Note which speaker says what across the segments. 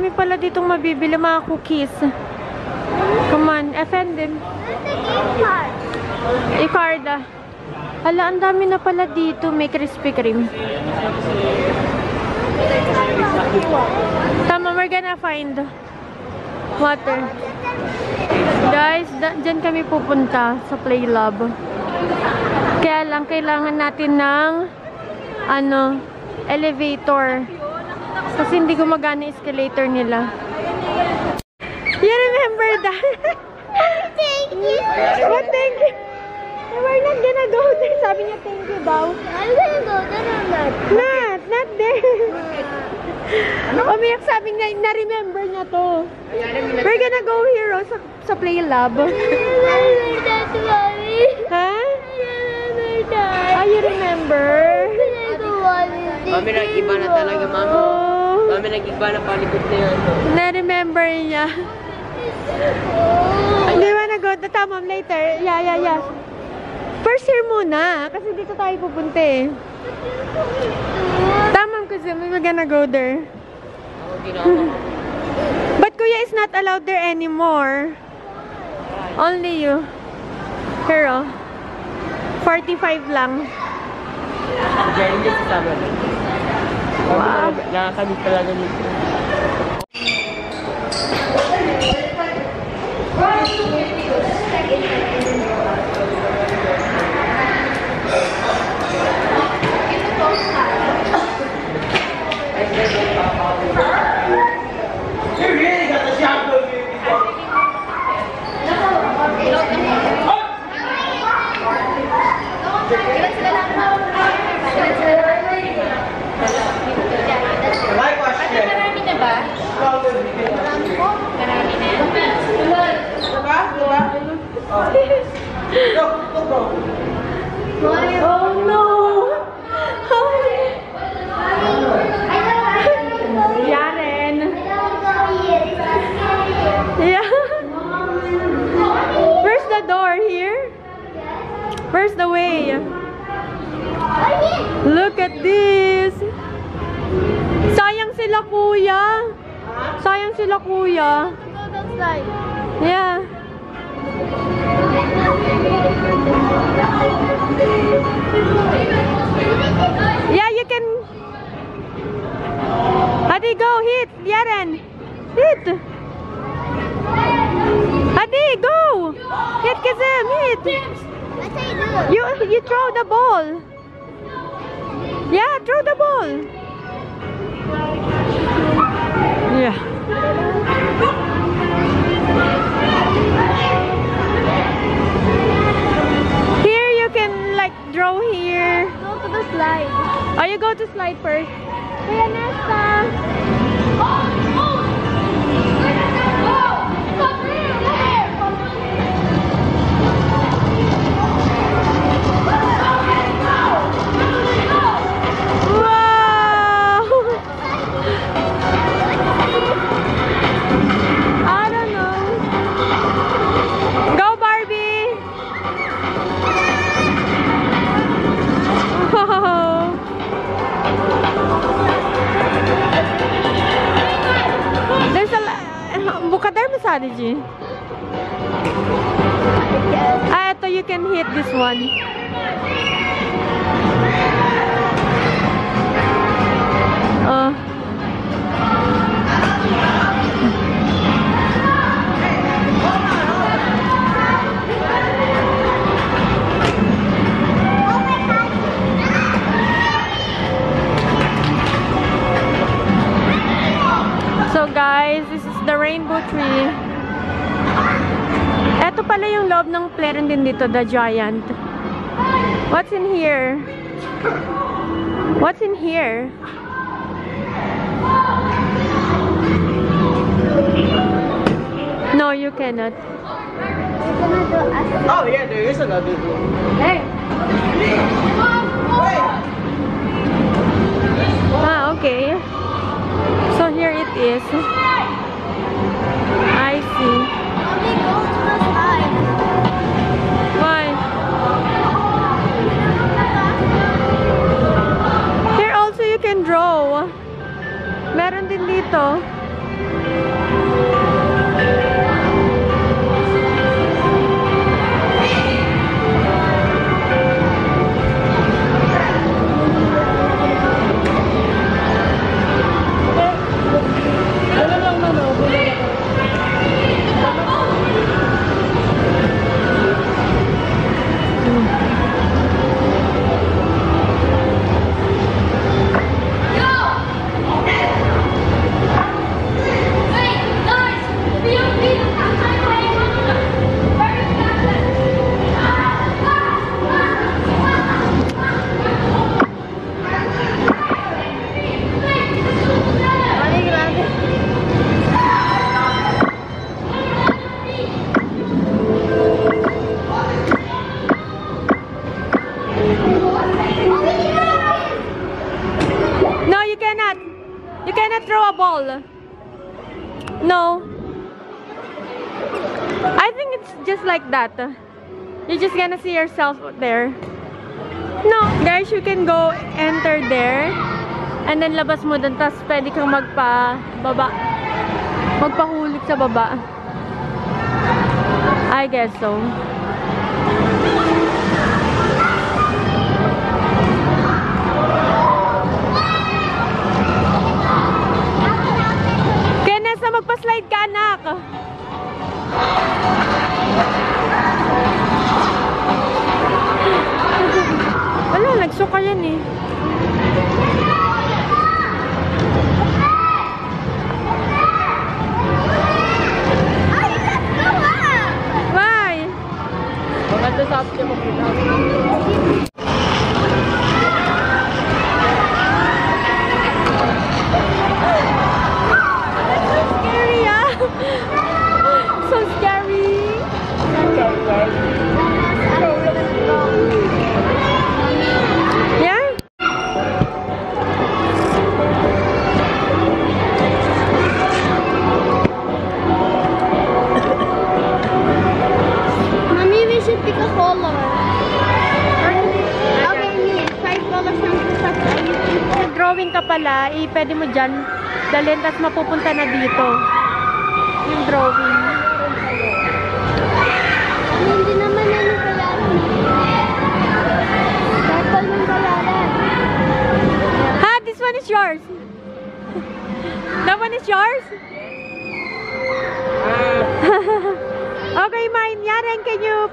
Speaker 1: dami pala ditong mabibili mga cookies. Come on, FN din. Icarda. Hala, ang dami na pala dito. May Krispy Kreme. Tama, we're gonna find water. Guys, dyan kami pupunta sa Play Lab. Kaya lang, kailangan natin ng elevator. Kasi hindi gumagana escalator nila. You remember that?
Speaker 2: Thank you.
Speaker 1: What thank you? We're not gonna go there. Sabi niya thank you daw.
Speaker 2: I'm gonna go there or not?
Speaker 1: Not there. Umiyak, sabi niya, na-remember niya to. We're gonna go here sa Play Lab.
Speaker 2: I remember that, Mommy.
Speaker 1: Ha?
Speaker 2: I remember that.
Speaker 1: Ah, you remember?
Speaker 3: Mami, nag-iba na talaga, Mami.
Speaker 1: Oh.
Speaker 3: Mami, nag-iba na palikot na yan.
Speaker 1: Na-remember niya. Di ba nag-go? Tama, later. Yeah. First here muna. Kasi dito tayo pupunta eh. Tama, kasi we're gonna go there. But Kuya is not allowed there anymore. Only you. Pero, 45 lang.
Speaker 3: Diyan din sa sama.
Speaker 1: Wow.
Speaker 3: Nakakabit talaga dito.
Speaker 1: Oh no! Yaren! Yeah! Where's the door? Here? Where's the way? Look at this! Sayang sila kuya! Sayang sila kuya! Yeah! Yeah, you can. Hadi, go hit, Yaren. Hit. Hadi, go. Hit Kazem, hit. You throw the ball. Yeah, throw the ball. Yeah. Draw here.
Speaker 2: Go to the slide.
Speaker 1: Oh, you go to slide first. Kuya Nesta. Wow! I don't know. Go, Barbie. There's a Bukadar Masadaji. Ah, ito, you can hit this one. So guys, this is the rainbow tree. Ito pala yung loob ng playroom din dito, the giant. What's in here? What's in here? No, you cannot.
Speaker 3: Oh yeah, there is another room.
Speaker 1: Hey! Ah, okay. So here it is. I see.
Speaker 2: Mommy, go to the slide.
Speaker 1: Why? Here also you can draw. Meron din dito. You cannot throw a ball. No. I think it's just like that. You're just gonna see yourself there. No. Guys, you can go enter there. And then labas mo dun. Tapos pwede kang magpahulog sa baba. I guess so. Magpa-slide ka, anak. Wala, nagsuka yan eh. Why?
Speaker 3: Maganda sa akin mo.
Speaker 1: So scary. Yeah?
Speaker 2: Mommy, we should pick a color. Okay, me. 5 colors ng
Speaker 1: Drawing ka pala, pwede mo dyan dalhin, tapos mapupunta na dito. Yung drawing.
Speaker 2: Hindi naman ano bayaran. Circle ng bayaran.
Speaker 1: Ha? This one is yours. That one is yours? Okay, mine. Yaren, can you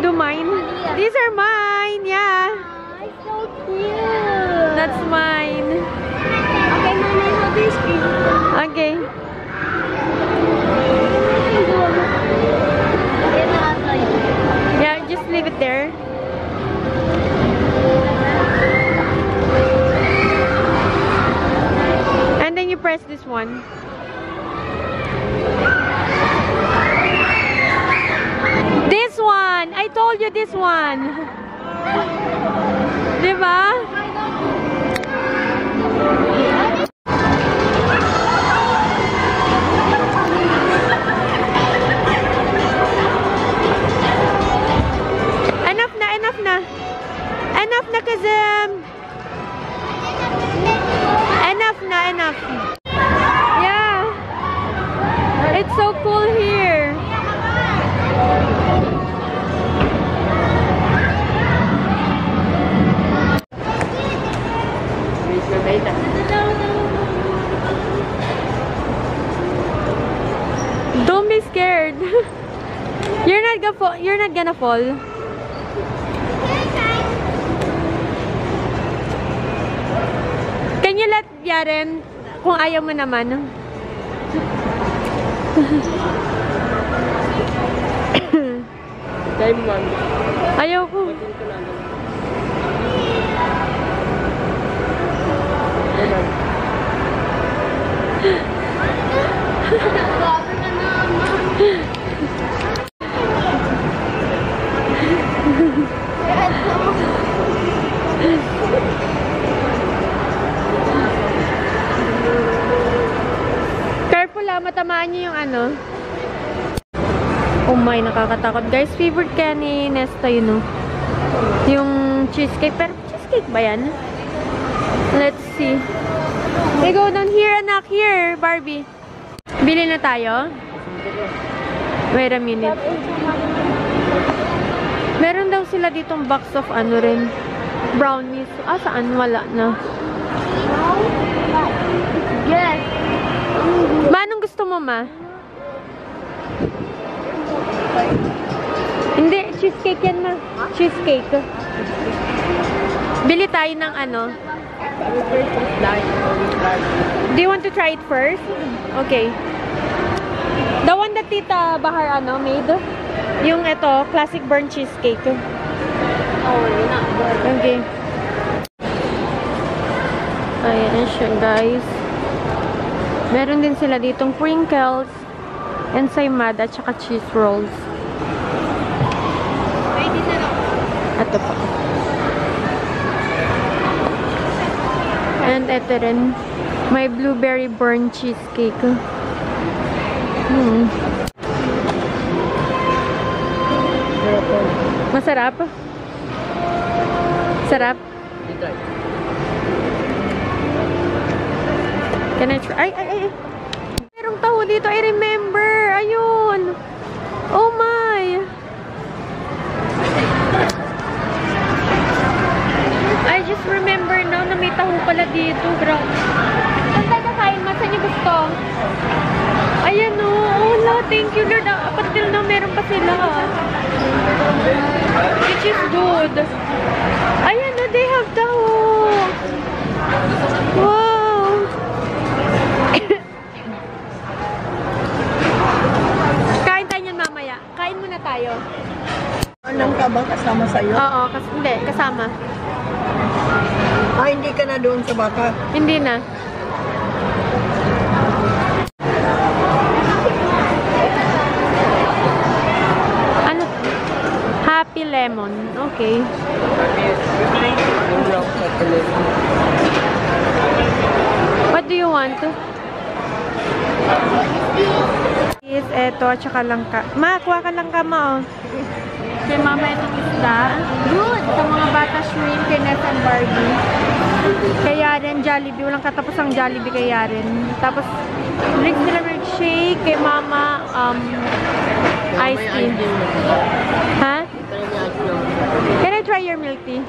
Speaker 1: do mine? These are mine. Yeah.
Speaker 2: It's so cute.
Speaker 1: That's mine.
Speaker 2: Okay, Mommy, hold your screen.
Speaker 1: Okay. Yeah, just leave it there. And then you press this one. This one! I told you this one! Diba? Enough na, Kazim! Enough na, enough. Yeah. It's so cool here. Don't be scared. You're not gonna fall. Can you let Yaren kung ayaw mo naman?
Speaker 3: Time one.
Speaker 1: Ayaw ko. Careful ha, matamaan niyo yung ano. Oh my, nakakatakot. Guys, favorite kaya ni Nesta yun, no? Yung cheesecake. Pero cheesecake ba yan? Let's see. Hey, go down here, anak. Here, Barbie. Bili na tayo? Wait a minute. Meron daw sila ditong box of ano rin. Brownies. Ah, saan? Wala na.
Speaker 2: Yes.
Speaker 1: Ma, anong gusto mo, ma? Hindi, cheesecake yan, ma. Cheesecake. Bili tayo ng ano. Do you want to try it first? Okay. The one that Tita Bahar made. Yung ito, classic burnt cheesecake.
Speaker 2: Oh, you're not good.
Speaker 1: Okay. Ayan siya, guys. Meron din sila ditong crinkles, ensaymada, at saka cheese rolls. Ito pa. And ito rin. May blueberry burn cheesecake. Masarap? Sarap? Can I try? Ay! Merong taho dito. I remember. Ayun. Oh my. I just remember now na may taho pala dito. Grabe. Saan tayo kakain? Saan niyo gusto? Ayan o. Oh, thank you Lord. Up until now, meron pa sila. Which is good. Ayan o. They have taho. Wow. Kain tayo niyan mamaya. Kain muna tayo.
Speaker 2: Anong ka ba kasama sa'yo?
Speaker 1: Oo, hindi. Kasama.
Speaker 2: Hindi ka na doon sa baka.
Speaker 1: Hindi na. Ano? Happy lemon. Okay. What do you want? Is eto, tsaka langka. Ma, kuha ka langka mo. Kay mama itong isda. Good! Sa mga bata, shrimp, kay Ness and Barbie. Kay Yaren, Jollibee. Walang katapos ang Jollibee kay Yaren. Tapos, drinks nila milkshake. Kay mama, iced tea. Ha? Can I try your milk tea?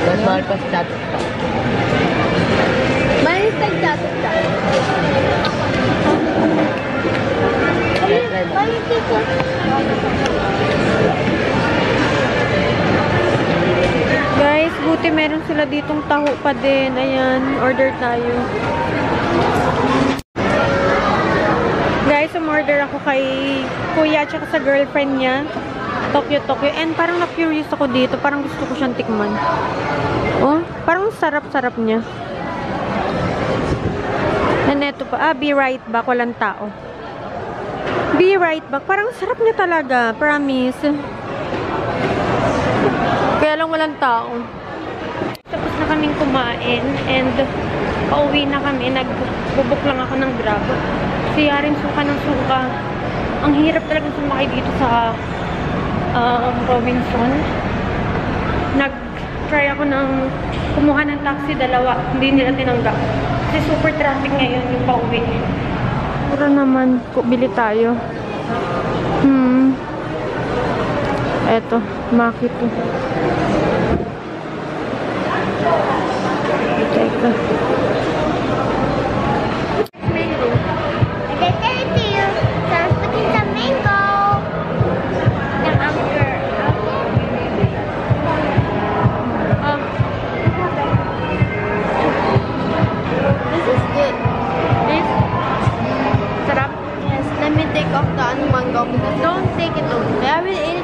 Speaker 3: Mas mahal pa sa chat.
Speaker 2: Malis nagtatot ka. Malis ito.
Speaker 1: Guys, buti meron sila ditong taho pa din. Ayan, order tayo. Guys, umorder ako kay kuya at sa girlfriend niya. Tokyo. And parang na-curious ako dito. Parang gusto ko siyang tikman. Oh, parang sarap-sarap niya. And eto pa. Be right back. Walang tao. Be right back. Parang sarap niya talaga. Promise. Kaya lang walang tao. Tapos na kaming kumain. And pauwi na kami. Nagbubuk lang ako ng Grab. Si Yaren suka ng suka. Ang hirap talaga sumakay dito sa Robinson. Nag-try ako ng kumuha ng taxi, dalawa. Hindi nila tinanggap. Kasi super traffic ngayon yung pauwi. Puro naman, bili tayo. Eto, Maki to. Teka.
Speaker 2: Mango. I can tell you. Starts putting some mango. Ng anchor. This is good.
Speaker 1: This? Sarap?
Speaker 2: Yes, let me take off the mango because don't take it out. I will eat it